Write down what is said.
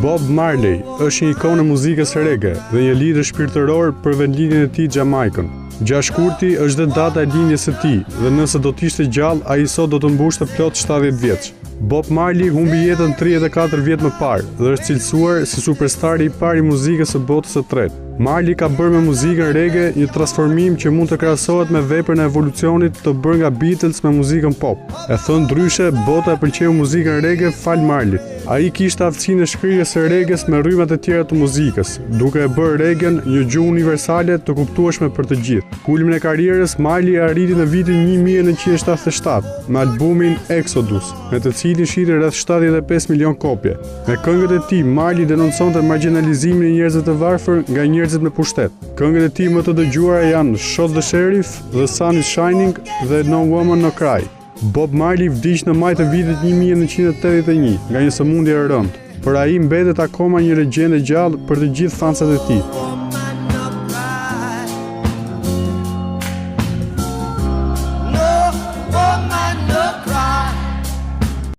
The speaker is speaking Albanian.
Bob Marley është një ikonë e muzikës reggae dhe një lider shpirtëror për vendlinjen e tij Jamaikën. 6 shkurti është dhe data e linjës së tij dhe nëse do të ishte gjallë, ai sot do të mbushte plot 70 vjeç. Bob Marley humbi jetën 34 vjet më parë dhe është cilësuar si superstari i parë i muzikës së botës së tretë. Marley ka bërë me muzikën reggae një transformim që mund të krahasohet me veprën e evolucionit të bërë nga Beatles me muzikën pop. E thënë ndryshe, bota e pëlqeu muzikën reggae fal Marley. Ai kishte aftësinë e shkrirjes së reggaes me rrymat e tjera të muzikës, duke e bërë reggaen një gjuhë universale të kuptueshme për të gjithë. Kulmin e karrierës Marley e arriti në vitin 1977 me albumin Exodus, me të cilin shiti rreth 75 milion kopje. Me këngët e tij, Marley denonconte marginalizimin e njerëzve të varfër nga njerëzit me pushtet. Këngët e tij më të dëgjuara janë Shot the Sheriff, The Sun is Shining dhe No Woman No Cry. Bob Marley vdiq në maj të vitit 1981 nga një sëmundje e rëndë, por ai mbetet akoma një legjendë e gjallë për të gjithë fansat e tij.